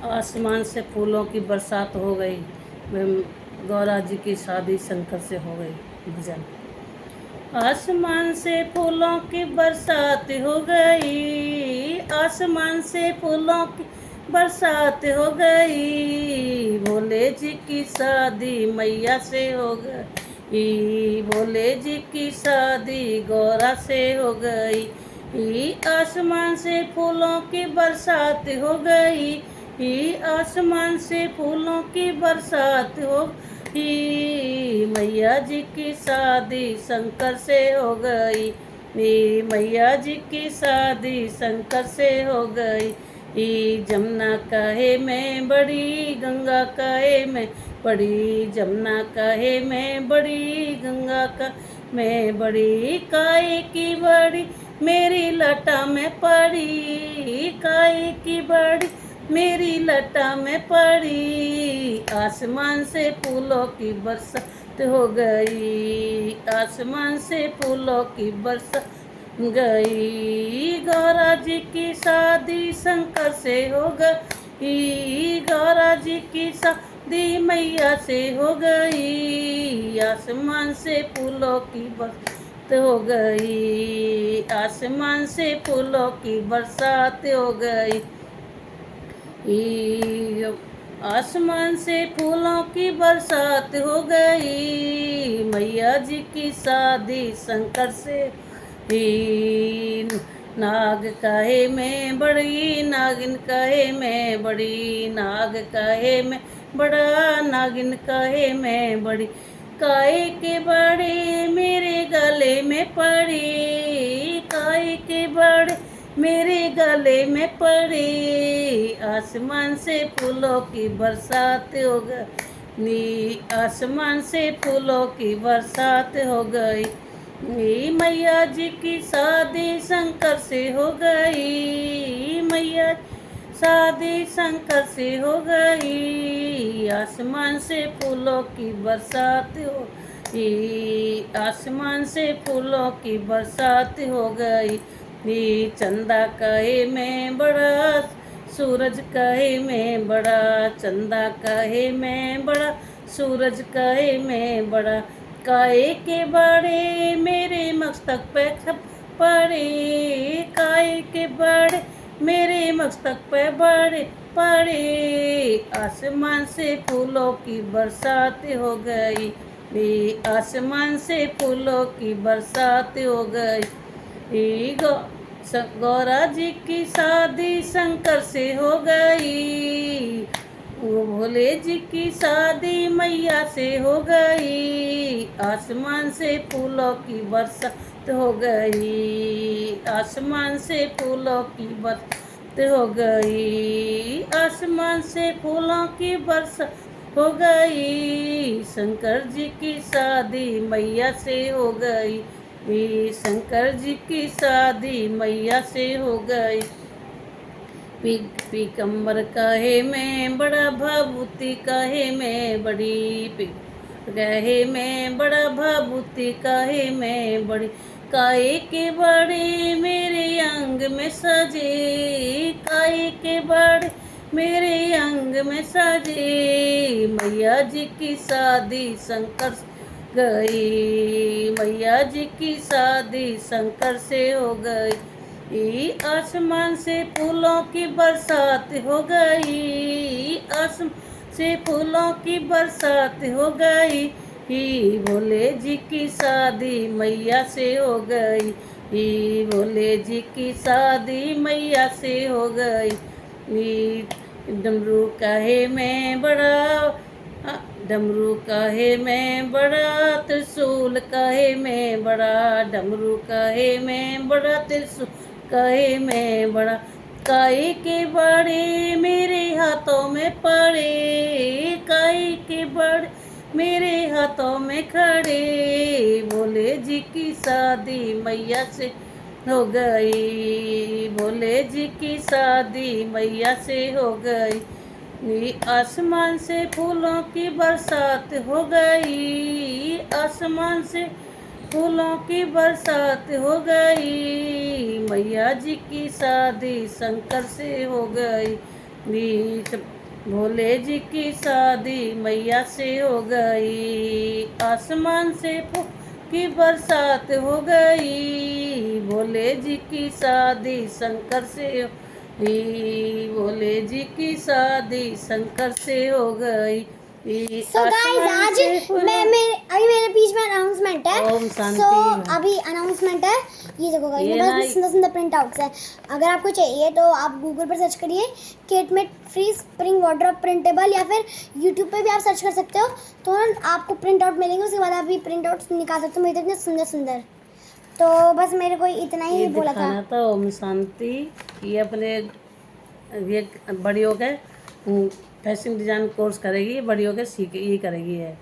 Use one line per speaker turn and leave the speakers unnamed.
आसमान से फूलों की बरसात हो गई। गौरा जी की शादी शंकर से हो गई। भजन। आसमान से फूलों की बरसात हो गई, आसमान से फूलों की बरसात हो गई। भोले जी की शादी मैया से हो गई, भोले जी की शादी गौरा से हो गई। आसमान से फूलों की बरसात हो गई, आसमान से फूलों की बरसात हो गई। मैया जी की शादी शंकर से हो गई, मैया जी की शादी शंकर से हो गई। जमुना कहे मैं बड़ी, गंगा कहे मैं बड़ी, जमुना कहे मैं बड़ी, गंगा का मैं बड़ी। काय की बड़ी मेरी लटा में पड़ी, काय की बड़ी मेरी लटा में पड़ी। आसमान से फूलों की बरसात हो गई, आसमान से फूलों की बरसात गई। गौरा जी की शादी शंकर से हो गई, गौरा जी की शादी मैया से हो गई। आसमान से फूलों की बरसात हो गई, आसमान से फूलों की बरसात हो गई। आसमान से फूलों की बरसात हो गई, मैया जी की शादी शंकर से। नाग कहे मैं बड़ी, नागिन कहे मैं बड़ी, नाग कहे मैं बड़ा, नागिन कहे मैं बड़ी। काय के बड़े मेरे गले में पड़ी, काय के बड़े मेरे गले में पड़ी। आसमान से फूलों की बरसात हो गई, आसमान से फूलों की बरसात हो गई। मैया जी की शादी शंकर से हो गई, मैया शादी शंकर से हो गई। आसमान से फूलों की बरसात हो गई, आसमान से फूलों की बरसात हो गई। चंदा कहे मैं बड़ा, सूरज कहे मैं बड़ा, चंदा कहे मैं बड़ा, सूरज कहे मैं बड़ा। काय के बड़े मेरे मस्तक पे पड़े, काय के बड़े मेरे मस्तक पे बड़े पड़े। आसमान से फूलों की बरसात हो गई, आसमान से फूलों की बरसात हो गई। गौरा जी की शादी शंकर से हो गई, वो भोले जी की शादी मैया से हो गई। आसमान से फूलों की बरसात हो गई, आसमान से फूलों की बरसात हो गई, आसमान से फूलों की बरसात हो गई। शंकर जी की शादी मैया से हो गई, शंकर जी की शादी मैया से हो गई। पीकम्बर कहे मैं बड़ा, भभूति कहे मैं बड़ी, कहे मैं बड़ा, भभूति कहे मैं बड़ी। काय के बड़े मेरे अंग में सजे, काय के बड़े मेरे अंग में सजे। मैया जी की शादी शंकर गई, मैया जी की शादी शंकर से हो गई। आसमान से फूलों की बरसात हो गई, आसमान से फूलों की बरसात हो गई। भोले जी की शादी मैया से हो गई, भोले जी की शादी मैया से हो गई। डमरू कहे मैं बड़ा, डमरू कहे मैं बड़ा, त्रिशूल कहे मैं बड़ा, डमरू कहे मैं बड़ा, त्रिशूल कहे मैं बड़ा। काय के बड़े मेरे हाथों में पड़े, काय के बड़े मेरे हाथों में खड़े। भोले जी की शादी मैया से हो गई, भोले जी की शादी मैया से हो गई। आसमान से फूलों की बरसात हो गई, आसमान से फूलों की बरसात हो गई। मैया जी की शादी शंकर से हो गई। भोले जी की शादी मैया से हो गई, आसमान से फूल की बरसात हो गई। भोले जी की शादी शंकर से हो गई, भोले जी की शादी शंकर से हो गई।
सो गाइस,
आसमान
आज
से फूल।
अभी मेरे बीच में अनाउंसमेंट है।
ओम शांति
सो
भव।
अभी अनाउंसमेंट है। ये देखो गाइस,
ये
मेरे
ना
पास सुंदर सुंदर प्रिंट आउट्स हैं। अगर आपको चाहिए तो आप गूगल पर सर्च करिए केटमेट फ्री स्प्रिंग वाटर प्रिंटेबल, या फिर यूट्यूब पे भी आप सर्च कर सकते हो, तो आपको प्रिंट आउट मिलेंगे। उसके बाद आप ये प्रिंट आउट निकाल सकते हो। मेरे इतने सुंदर सुंदर। तो बस मेरे को इतना
ये
ही बोला था।
दिखाना था ओम शांति। ये अपने ये बड़ी हो गए फैशन डिजाइन कोर्स करेगी, बड़ी हो गए सीख ये करेगी है।